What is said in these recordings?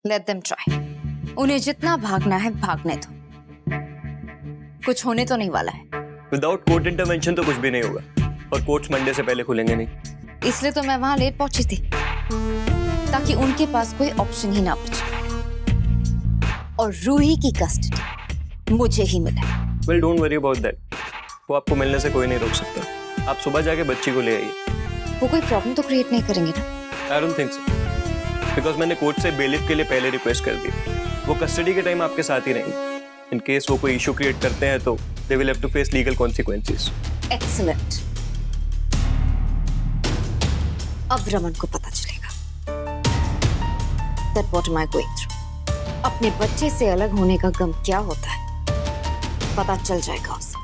Let them try. उन्हें जितना भागना है भागने दो, कुछ होने तो नहीं वाला है। विदाउट कोर्ट इंटरवेंशन तो कुछ भी नहीं होगा, और कोर्ट्स मंडे से पहले खुलेंगे नहीं। इसलिए तो मैं वहां लेट पहुंची थी, ताकि उनके पास कोई ऑप्शन ही ना बचे और रूही की कस्टडी मुझे ही मिले। Well don't worry about that, वो आपको मिलने से कोई नहीं रोक सकता। आप सुबह जाके बच्ची को ले आइए। वो कोई प्रॉब्लम तो क्रिएट नहीं करेंगे ना? I don't think so, because मैंने कोर्ट से बेलिफ के लिए पहले रिक्वेस्ट कर दी। वो कस्टडी के टाइम आपके साथ ही रहेंगे। इन केस वो कोई इशू क्रिएट करते हैं तो they will have to face legal consequences. Excellent. अब रमन को पता चलेगा that what am I going through। अपने बच्चे से अलग होने का गम क्या होता है पता चल जाएगा उसे।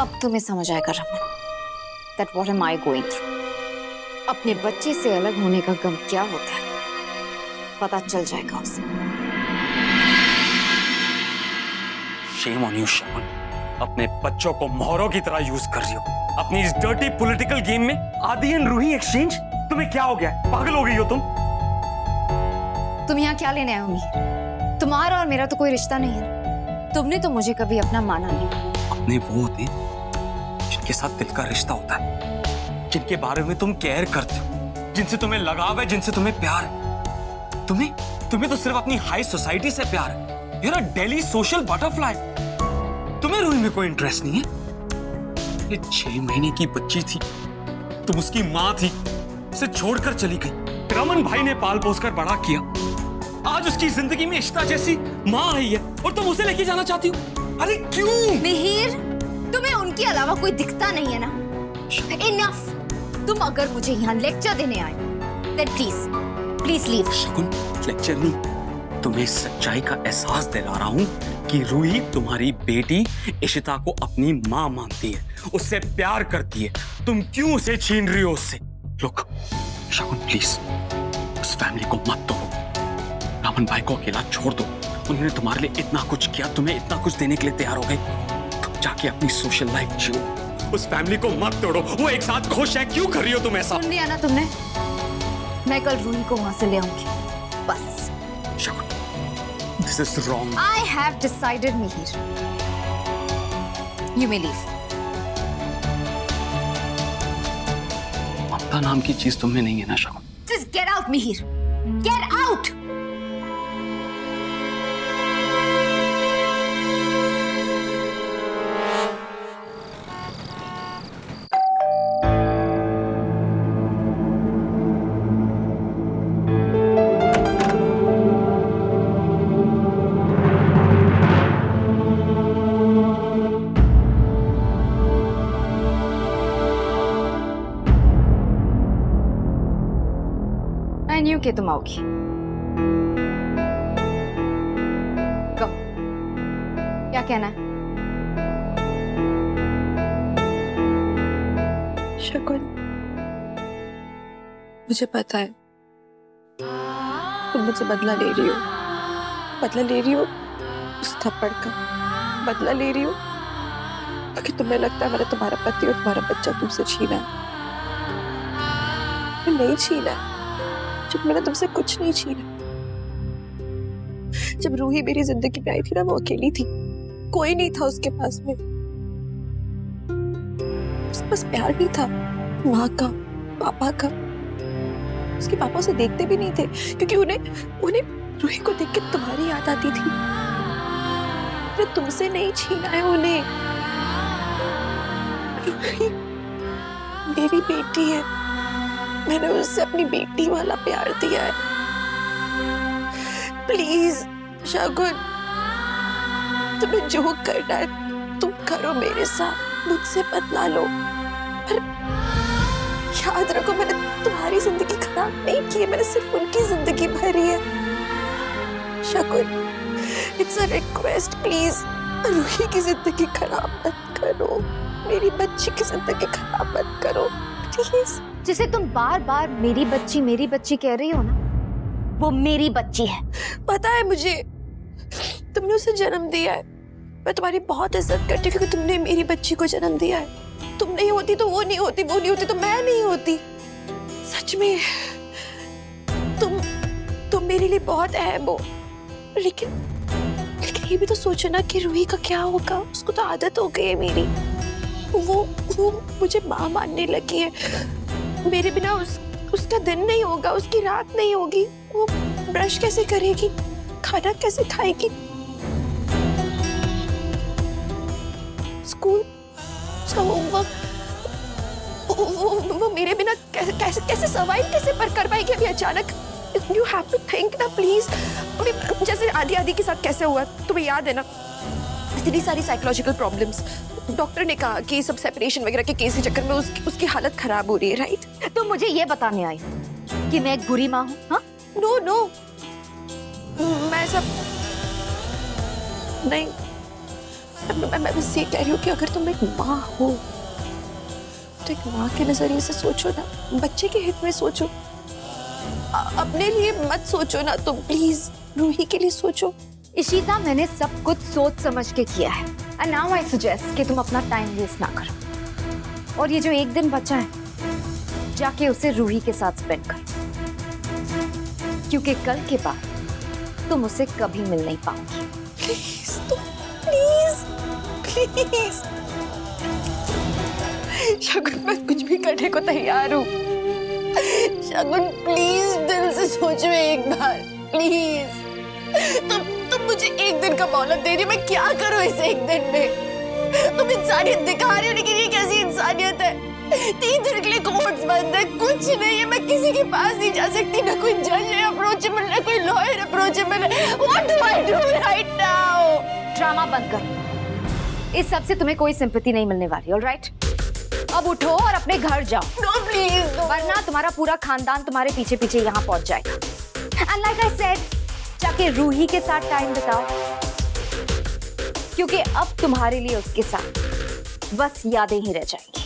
अब तुम्हें समझ आएगा Raman that what am I going through। अपने बच्चे से अलग होने का गम क्या होता है पता चल जाएगा उसे। Shame on you, शगुन। अपने बच्चों को मोहरों की तरह यूज कर रही हो अपनी इस डर्टी पॉलिटिकल गेम में। आदि एंड रूही एक्सचेंज, तुम्हें क्या हो गया? पागल हो गई हो तुम यहाँ क्या लेने आए हो मीर? तुम्हारा और मेरा तो कोई रिश्ता नहीं है। तुमने तो मुझे कभी अपना माना नहीं। अपने वो होते हैं जिनके साथ दिल का रिश्ता होता है, जिनके बारे में तुम केयर करते हो, जिनसे तुम्हें लगाव है, जिनसे तुम्हें प्यार है। तुम्हें तो सिर्फ अपनी हाई सोसाइटी से प्यार है। You're a Delhi social butterfly। तुम्हें रूही में कोई इंटरेस्ट नहीं है। ये 6 महीने की बच्ची थी, तुम उसकी माँ थी, उसे छोड़कर चली गई। रमन भाई ने पाल पोस कर बड़ा किया, आज उसकी जिंदगी में इश्ता जैसी माँ आई है और तुम उसे लेके जाना चाहती हो। अरे क्यों? मिहिर, तुम्हें उनके अलावा कोई दिखता नहीं है ना? इनफ। तुम अगर मुझे यहाँ लेक्चर देने आए then please leave. Shagun, lecture नहीं, तुम्हें सच्चाई का एहसास दिला रहा हूँ कि रूही तुम्हारी बेटी इशिता को अपनी माँ मानती है, उससे प्यार करती है। तुम क्यों उसे छीन रही हो उससे? लुक शगुन, प्लीज उस फैमिली को मत तोड़ो। रामन भाई को अकेला छोड़ दो। उन्होंने तुम्हारे लिए इतना कुछ किया, तुम्हें इतना कुछ देने के लिए तैयार हो गए। तुम जाके अपनी सोशल लाइफ जियो। उस फैमिली को मत तोड़ो, वो एक साथ खुश है। क्यों कर रही हो तुम ऐसा? सुन लिया ना तुमने? मैं कल रूही को वहां से ले आऊंगी, बस। शगुन, this is wrong। I have decided, Mihir। You may leave। ममता नाम की चीज तुम्हें नहीं है ना शगुन? Just get out, Mihir। Get out। I knew कि तुम आओगी। कहो, क्या कहना है? शगुन, मुझे पता है तुम मुझसे बदला ले रही हो। बदला ले रही हो उस थप्पड़ का। बदला ले रही हो क्योंकि तुम्हें लगता है मैंने तुम्हारा पति और तुम्हारा बच्चा तुमसे छीना है। मैं नहीं छीना है। जब मैंने तुमसे कुछ नहीं छीना। जब रूही मेरी जिंदगी में आई थी ना, वो अकेली थी, कोई नहीं था उसके पास में। उसके पास प्यार नहीं था माँ का, पापा का। उसके पापा उसे देखते भी नहीं थे क्योंकि उन्हें रूही को देख के तुम्हारी याद आती थी। मैंने तुमसे नहीं छीना है उन्हें। रूही मेरी बेटी है, मैंने उससे अपनी बेटी वाला प्यार दिया है। प्लीज शगुन, तुम्हें जो करना है तुम करो मेरे साथ, मुझसे बदला लो। पर याद रखो, मैंने तुम्हारी जिंदगी खराब नहीं की है, मैंने सिर्फ उनकी जिंदगी भरी है। Shagun, it's a request, please Ruhi की जिंदगी खराब मत करो, मेरी बच्ची की जिंदगी खराब मत करो प्लीज। जिसे तुम बार बार मेरी बच्ची कह रही हो ना, वो मेरी बच्ची है। पता है मुझे, तुमने उसे जन्म दिया है। मैं तुम्हारी बहुत इज्जत करती हूँ क्योंकि तुमने मेरी बच्ची को जन्म दिया है। तुम नहीं होती तो वो नहीं होती, वो नहीं होती तो मैं नहीं होती। सच में तुम मेरे लिए बहुत अहम हो, लेकिन लेकिन ये भी तो सोचो ना कि रूही का क्या होगा। उसको तो आदत हो गई है मेरी। वो मुझे माँ मानने लगी है। मेरे बिना उसका दिन नहीं होगा, उसकी रात नहीं होगी। वो ब्रश कैसे करेगी, खाना कैसे खाएगी, स्कूल उसका होमवर्क वो मेरे बिना कैसे सर्वाइव कैसे पर कर पाएगी। अभी अचानक यू हैव टू थिंक ना प्लीज। अभी जैसे आदि के साथ कैसे हुआ तुम्हें याद है ना, इतनी सारी साइकोलॉजिकल प्रॉब्लम्स। डॉक्टर ने कहा कि सब सेपरेशन वगैरह के केस के चक्कर में उसकी हालत खराब हो रही है, राइट? तो मुझे ये बताने आई कि मैं एक बुरी माँ हूँ? हाँ, नो मैं सब नहीं, मैं बस ये कह रही हूँ कि अगर तुम एक माँ हो तो एक माँ के नजरिए से सोचो ना, बच्चे के हित में सोचो, अपने लिए मत सोचो ना तुम, प्लीज रूही के लिए सोचो। इशिता, मैंने सब कुछ सोच समझ के किया है। एंड नाउ आई सजेस्ट कि तुम अपना टाइम वेस्ट ना करो और ये जो एक दिन बचा है जाके उसे रूही के साथ स्पेंड करो, क्योंकि कल के बाद तुम उसे कभी मिल नहीं पाओगी। प्लीज तुम, प्लीज प्लीज शगुन, मैं कुछ भी करने को तैयार हूँ। शगुन प्लीज दिल से सोचो एक बार, प्लीज। तुम मुझे एक दिन का मोहलत दे रही हो, मैं क्या करूं इस एक दिन में? तुम इंसानियत दिखा रहे हो, लेकिन ये कैसी इंसानियत है? 3 दिन के लिए कोर्ट्स बंद है, कुछ नहीं है, मैं किसी के पास नहीं जा सकती, ना कोई जज है अप्रोचेबल, ना कोई लॉयर अप्रोचेबल है। What do I do right now? Drama बंद करो, इस सब से तुम्हें कोई सिंपैथी नहीं मिलने वाली। ऑलराइट, अब उठो और अपने घर जाओ। नो प्लीज, वरना तुम्हारा पूरा खानदान तुम्हारे पीछे पीछे यहाँ पहुंच जाएगा। एंड लाइक आई सेड, जाके रूही के साथ टाइम बिताओ, क्योंकि अब तुम्हारे लिए उसके साथ बस यादें ही रह जाएंगी।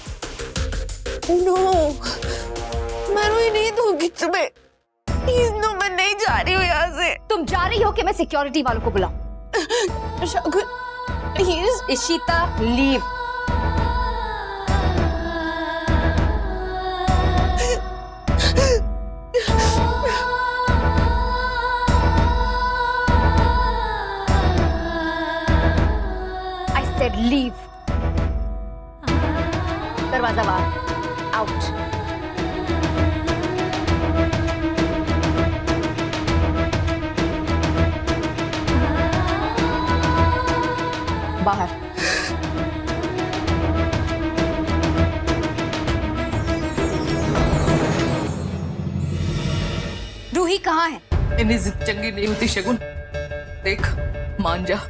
नो, मैं रूही नहीं दूंगी तुम्हें। प्लीज नो, मैं नहीं जा रही हूँ यहाँ से। तुम जा रही हो कि मैं सिक्योरिटी वालों को बुलाऊं? शगुन प्लीज। इशिता, लीव। लीव। दरवाजा बाहर, आउट। बाहर। रूही कहाँ है? इतनी जिद चंगी नहीं होती शगुन, देख मान जा।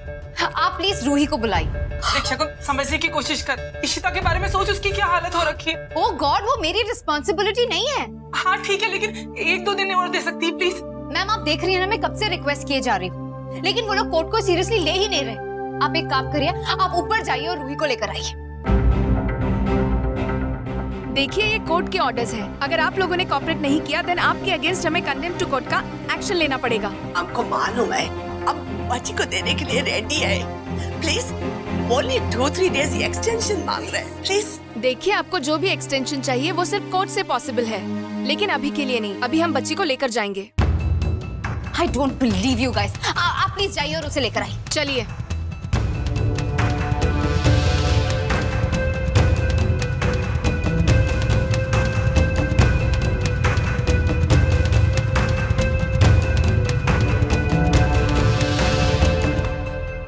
आप प्लीज रूही को बुलाइए। देख शगुन, समझने की कोशिश कर, इशिता के बारे में सोच, उसकी क्या हालत हो रखी है। ओह गॉड, वो मेरी रिस्पॉन्सिबिलिटी नहीं है। हाँ ठीक है, लेकिन 1-2 दिन और दे सकती है प्लीज। मैम आप देख रही है ना, मैं कब से रिक्वेस्ट किए जा रही हूँ, लेकिन वो लोग कोर्ट को सीरियसली ले ही नहीं रहे। आप एक काम करिए, आप ऊपर जाइए और रूही को लेकर आइए। देखिए ये कोर्ट के ऑर्डर्स हैं। अगर आप लोगों ने कोऑपरेट नहीं किया देन आपके अगेंस्ट हमें कंडेम टू कोर्ट का एक्शन लेना पड़ेगा। हमको मालूम है, अब बच्ची को देने के लिए रेडी है। प्लीज ओनली 2-3 डेज एक्सटेंशन मांग रहे हैं, प्लीज। देखिए आपको जो भी एक्सटेंशन चाहिए वो सिर्फ कोर्ट से पॉसिबल है, लेकिन अभी के लिए नहीं। अभी हम बच्ची को लेकर जाएंगे। I don't believe you guys. आप प्लीज जाइए और उसे लेकर आइए। चलिए।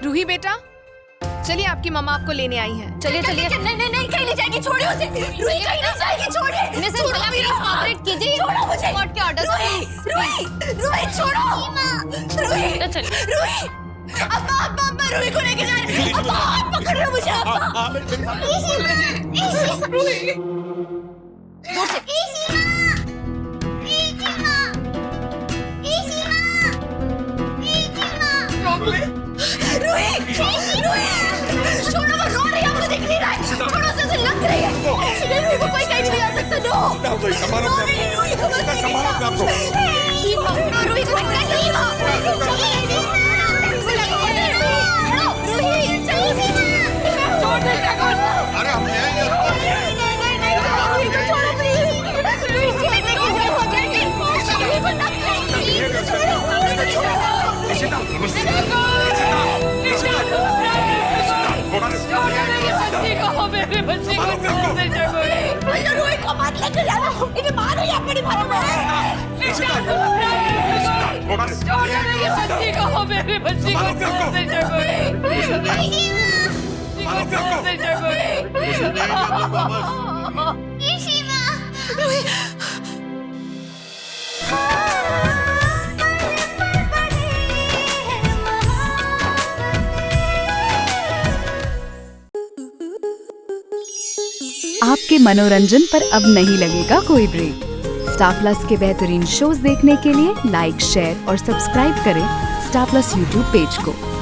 रूही बेटा, चलिए आपकी मम्मा आपको लेने आई हैं। चलिए चलिए। नहीं कहीं नहीं जाएगी, छोड़िए उसे। रूही कहीं नहीं जाएगी, छोड़िए। मिसेस भला प्लीज कोऑपरेट कीजिए। छोड़ो मुझे। कोर्ट के ऑर्डर्स। रूही छोड़ो। रूही अब्बा रूही को लेके जा रहे हैं। अब्बा हाथ पकड़ रहे हो मुझे। छोड़ो, वो रो रही है, मुझे दिख नहीं रहा है। छोड़ो, उसे लग रही है। रूही को कोई कहीं नहीं आ सकता। नो कोई संभालो अपने आप को। रूही को मत संभालो अपने आप को। रूही को अरे हम छोड़ो प्लीज। रोहित को मत लेके जाना, इन्हें मारो या बड़ी भारी में। मेरे बच्ची को आपके मनोरंजन पर अब नहीं लगेगा कोई ब्रेक। स्टार प्लस के बेहतरीन शोज देखने के लिए लाइक, शेयर और सब्सक्राइब करें स्टार प्लस यूट्यूब पेज को।